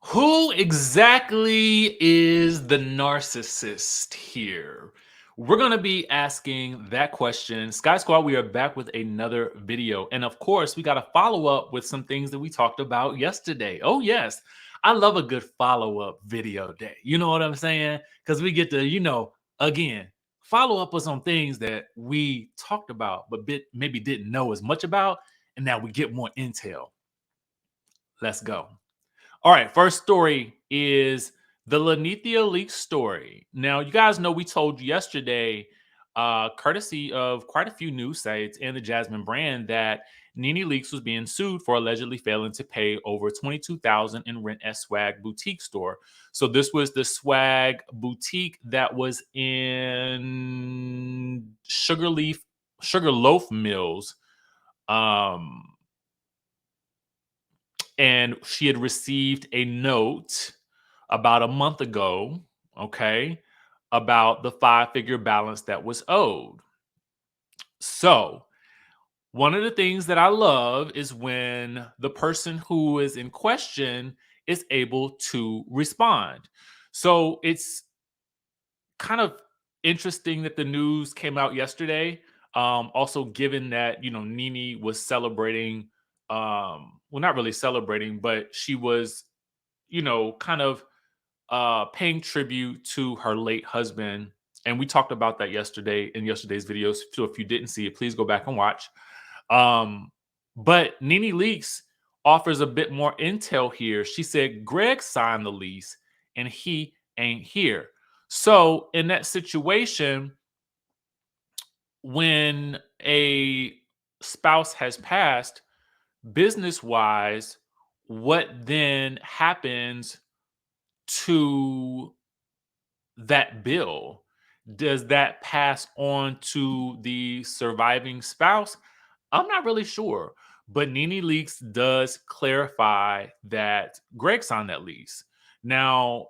Who exactly is the narcissist here? We're going to be asking that question. Sky Squad, we are back with another video. And of course, we got to follow up with some things that we talked about yesterday. Oh, yes. I love a good follow up video day. You know what I'm saying? Because we get to, again, follow up with some things that we talked about, but maybe didn't know as much about. And now we get more intel. Let's go. All right, first story is the Lanithia leak story. Now, you guys know we told you yesterday, courtesy of quite a few news sites and the Jasmine brand, that Nene Leakes was being sued for allegedly failing to pay over $22,000 in rent at Swag Boutique store. So this was the Swag Boutique that was in Sugarloaf Mills. And she had received a note about a month ago, okay, about the 5-figure balance that was owed. So, one of the things that I love is when the person who is in question is able to respond. So, it's kind of interesting that the news came out yesterday. Also, given that Nene was celebrating, well, not really celebrating, but she was, kind of paying tribute to her late husband. And we talked about that yesterday in yesterday's videos. So if you didn't see it, please go back and watch. But Nene Leakes offers a bit more intel here. She said Greg signed the lease and he ain't here. So in that situation, when a spouse has passed, business wise, what then happens to that bill? Does that pass on to the surviving spouse? I'm not really sure. But Nene Leakes does clarify that Greg signed that lease. Now,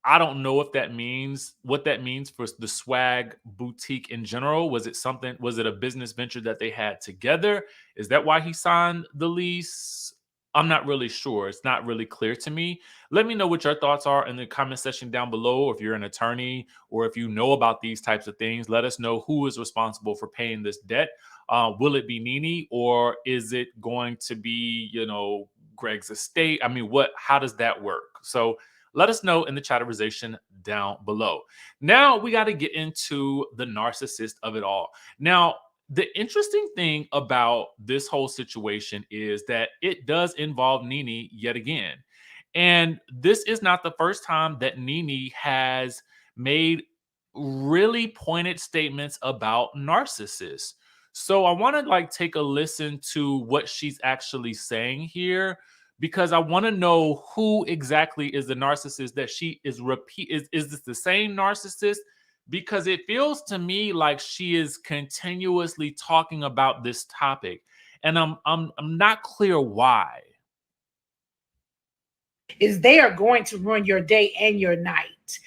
I don't know if that means what that means for the Swag Boutique in general. Was it a business venture that they had together? Is that why he signed the lease? I'm not really sure. It's not really clear to me. Let me know what your thoughts are in the comment section down below. If you're an attorney or if you know about these types of things, let us know who is responsible for paying this debt. Will it be Nene or is it going to be, Greg's estate? I mean, how does that work? So let us know in the chatterization down below. Now we got to get into the narcissist of it all. Now, the interesting thing about this whole situation is that it does involve Nene yet again. And this is not the first time that Nene has made really pointed statements about narcissists. So I want to take a listen to what she's actually saying here because I want to know who exactly is the narcissist that she is is this the same narcissist? Because it feels to me like she is continuously talking about this topic and I'm not clear why. Is they are going to ruin your day and your night.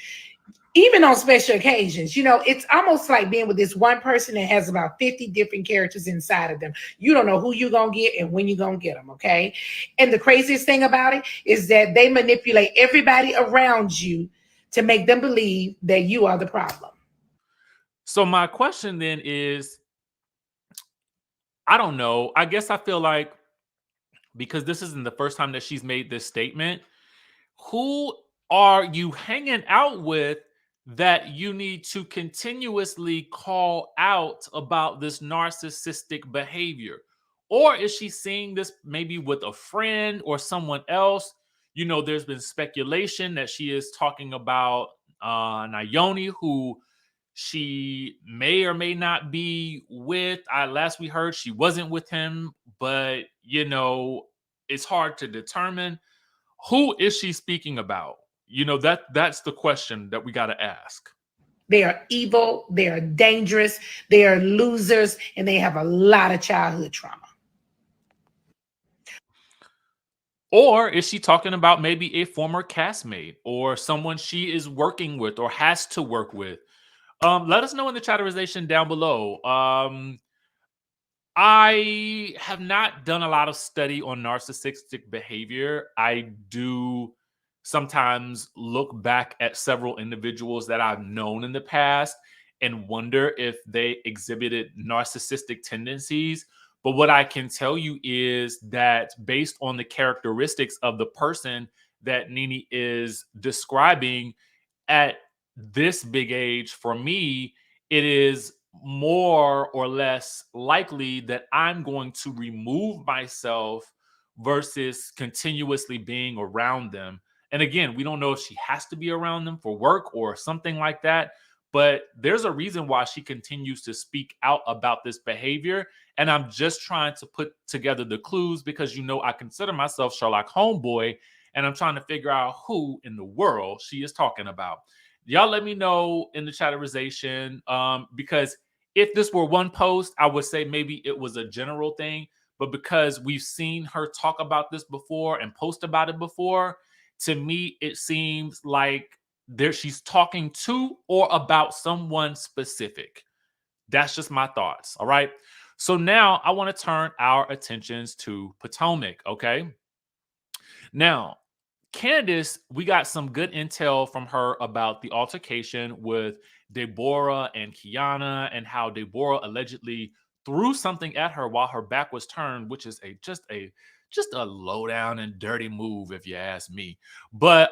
Even on special occasions, it's almost like being with this one person that has about 50 different characters inside of them. You don't know who you're going to get and when you're going to get them, okay? And the craziest thing about it is that they manipulate everybody around you to make them believe that you are the problem. So my question then is, I don't know. I guess I feel like because this isn't the first time that she's made this statement, who are you hanging out with that you need to continuously call out about this narcissistic behavior? Or is she seeing this maybe with a friend or someone else? There's been speculation that she is talking about Naomi, who she may or may not be with. Last we heard, she wasn't with him, but it's hard to determine. Who is she speaking about? That's the question that we got to ask. They are evil, they are dangerous, they are losers, and they have a lot of childhood trauma. Or is she talking about maybe a former castmate or someone she is working with or has to work with? Let us know in the chatterization down below. I have not done a lot of study on narcissistic behavior. I do sometimes look back at several individuals that I've known in the past and wonder if they exhibited narcissistic tendencies. But what I can tell you is that based on the characteristics of the person that Nene is describing at this big age, for me, it is more or less likely that I'm going to remove myself versus continuously being around them. And again, we don't know if she has to be around them for work or something like that, but there's a reason why she continues to speak out about this behavior. And I'm just trying to put together the clues because, I consider myself Sherlock Homeboy, and I'm trying to figure out who in the world she is talking about. Y'all let me know in the chatterization, because if this were one post, I would say maybe it was a general thing. But because we've seen her talk about this before and post about it before, to me, it seems like she's talking to or about someone specific. That's just my thoughts. All right. So now I want to turn our attentions to Potomac. Okay. Now, Candiace, we got some good intel from her about the altercation with Deborah and Kiana, and how Deborah allegedly threw something at her while her back was turned, which is just a low down and dirty move, if you ask me. But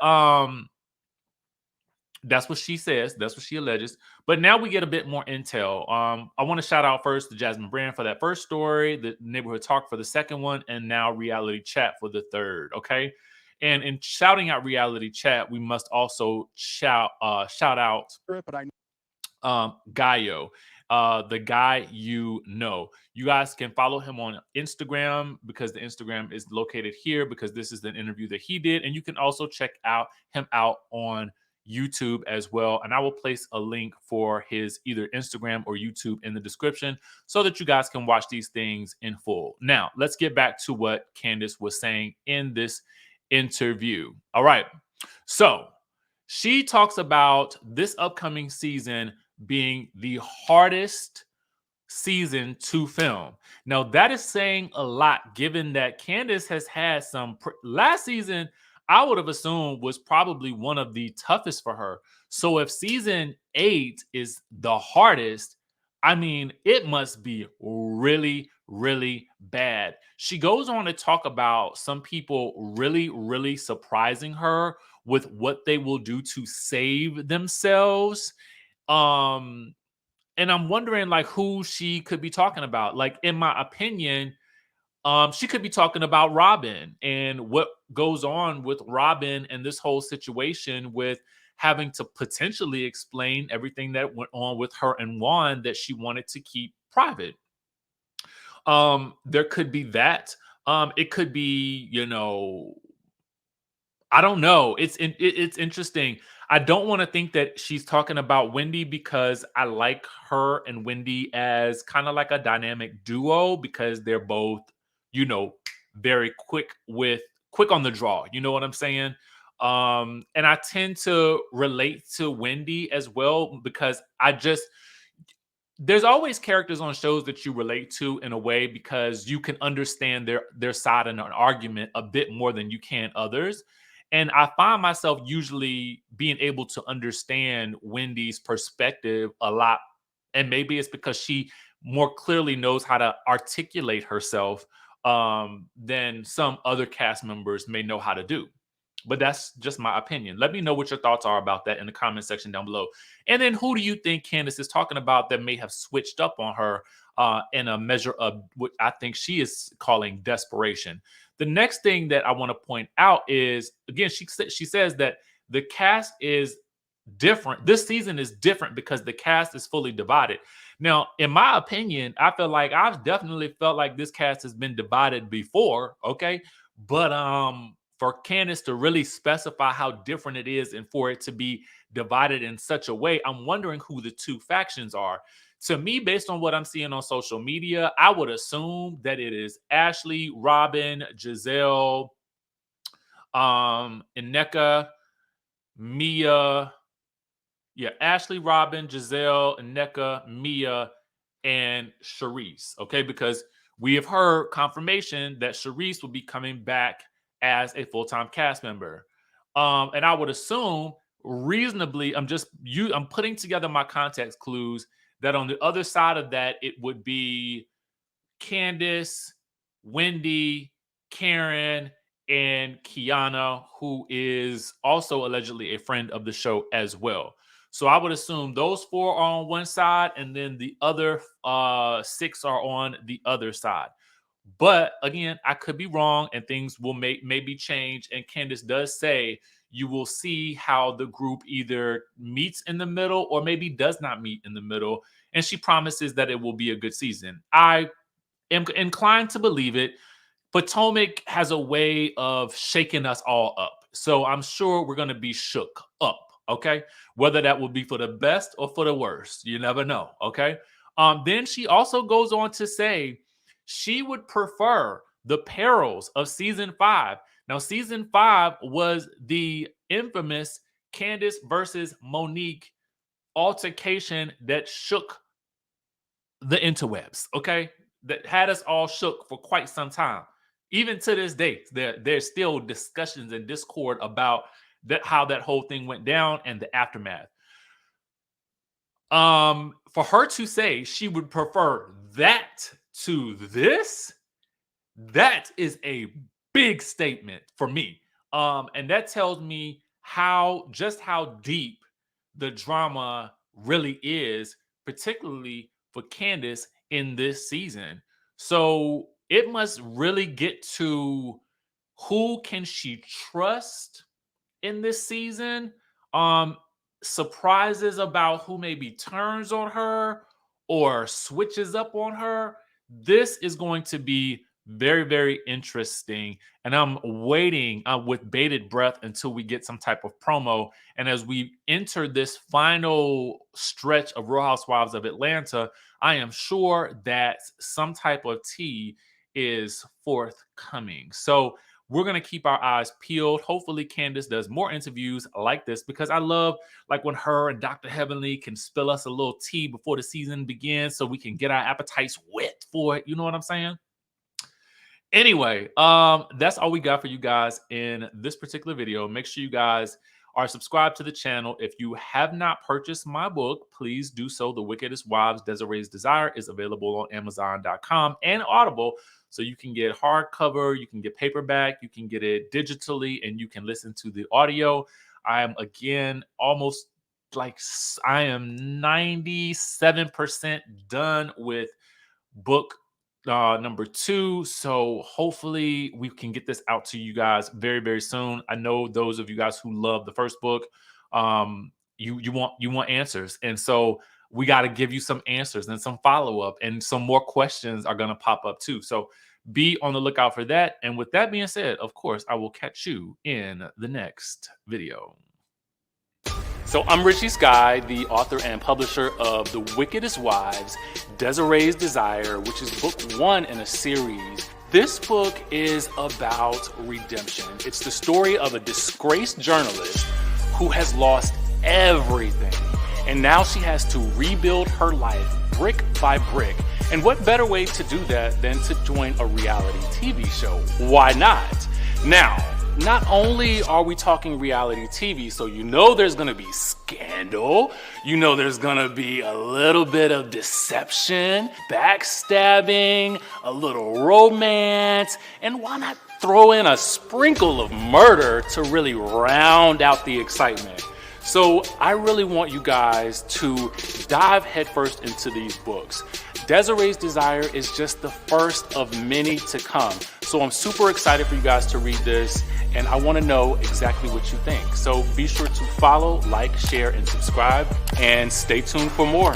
that's what she says. That's what she alleges. But now we get a bit more intel. I want to shout out first to Jasmine Brand for that first story, the Neighborhood Talk for the second one, and now Reality Chat for the third. Okay. And in shouting out Reality Chat, we must also shout out Gaio, the guy You guys can follow him on Instagram because the Instagram is located here because this is an interview that he did. And you can also check him out on YouTube as well. And I will place a link for his either Instagram or YouTube in the description so that you guys can watch these things in full. Now, let's get back to what Candiace was saying in this interview. All right. So she talks about this upcoming season being the hardest season to film. Now, that is saying a lot given that Candiace has had last season, I would have assumed was probably one of the toughest for her. So if season 8 is the hardest, I mean, it must be really, really bad. She goes on to talk about some people really, really surprising her with what they will do to save themselves. Um, and I'm wondering like who she could be talking about. Like, in my opinion, she could be talking about Robin and what goes on with Robin and this whole situation with having to potentially explain everything that went on with her and Juan that she wanted to keep private. There could be that. It could be, I don't know. It's interesting. I don't want to think that she's talking about Wendy because I like her and Wendy as kind of like a dynamic duo because they're both, you know, very quick on the draw. You know what I'm saying? And I tend to relate to Wendy as well because there's always characters on shows that you relate to in a way because you can understand their side in an argument a bit more than you can others. And I find myself usually being able to understand Wendy's perspective a lot. And maybe it's because she more clearly knows how to articulate herself than some other cast members may know how to do. But that's just my opinion. Let me know what your thoughts are about that in the comment section down below. And then who do you think Candiace is talking about that may have switched up on her in a measure of what I think she is calling desperation? The next thing that I want to point out is, again, she says that the cast is different. This season is different because the cast is fully divided. Now, in my opinion, I feel like I've definitely felt like this cast has been divided before, okay? But for Candiace to really specify how different it is and for it to be divided in such a way, I'm wondering who the two factions are. To me, based on what I'm seeing on social media, I would assume that it is Ashley, Robin, Giselle, Ineka, Mia. Yeah, Ashley, Robin, Giselle, Ineka, Mia, and Charisse. Okay, because we have heard confirmation that Charisse will be coming back as a full-time cast member. And I would assume reasonably, I'm putting together my context clues that on the other side of that, it would be Candiace, Wendy, Karen, and Kiana, who is also allegedly a friend of the show as well. So I would assume those 4 are on one side, and then the other 6 are on the other side. But again, I could be wrong, and things will maybe change. And Candiace does say you will see how the group either meets in the middle or maybe does not meet in the middle. And she promises that it will be a good season. I am inclined to believe it. Potomac has a way of shaking us all up. So I'm sure we're going to be shook up. Okay. Whether that will be for the best or for the worst, you never know. Okay. Then she also goes on to say she would prefer the perils of season 5. Now, season 5 was the infamous Candiace versus Monique altercation that shook the interwebs. Okay. That had us all shook for quite some time. Even to this day, there's still discussions and discord about how that whole thing went down and the aftermath. For her to say she would prefer that to this, that is a big statement for me. And that tells me how deep the drama really is, particularly for Candiace in this season. So it must really get to who can she trust in this season. Surprises about who maybe turns on her or switches up on her. This is going to be very, very interesting. And I'm waiting with bated breath until we get some type of promo. And as we enter this final stretch of Real Housewives of Atlanta, I am sure that some type of tea is forthcoming. So we're going to keep our eyes peeled. Hopefully Candiace does more interviews like this, because I love like when her and Dr. Heavenly can spill us a little tea before the season begins so we can get our appetites wet for it. You know what I'm saying? Anyway, that's all we got for you guys in this particular video. Make sure you guys are subscribed to the channel. If you have not purchased my book, please do so. The Wickedest Wives, Desiree's Desire is available on Amazon.com and Audible. So you can get hardcover, you can get paperback, you can get it digitally, and you can listen to the audio. I am, again, almost like I am 97% done with book number 2. So hopefully we can get this out to you guys very, very soon. I know those of you guys who love the first book, you want answers. And so we got to give you some answers and some follow-up, and some more questions are going to pop up too. So be on the lookout for that. And with that being said, of course, I will catch you in the next video. So I'm Richie Skye, the author and publisher of The Wickedest Wives, Desiree's Desire, which is book 1 in a series. This book is about redemption. It's the story of a disgraced journalist who has lost everything. And now she has to rebuild her life brick by brick. And what better way to do that than to join a reality TV show? Why not? Now, not only are we talking reality TV, so you know there's going to be scandal, you know there's going to be a little bit of deception, backstabbing, a little romance, and why not throw in a sprinkle of murder to really round out the excitement? So I really want you guys to dive headfirst into these books. Desiree's Desire is just the first of many to come. So I'm super excited for you guys to read this, and I want to know exactly what you think. So be sure to follow, like, share, and subscribe, and stay tuned for more.